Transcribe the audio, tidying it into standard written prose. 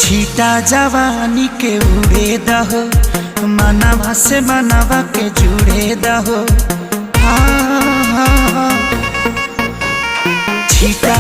छीटा जवानी के उड़े दहो, मनवा से मनवा के जुड़े दहो। छीटा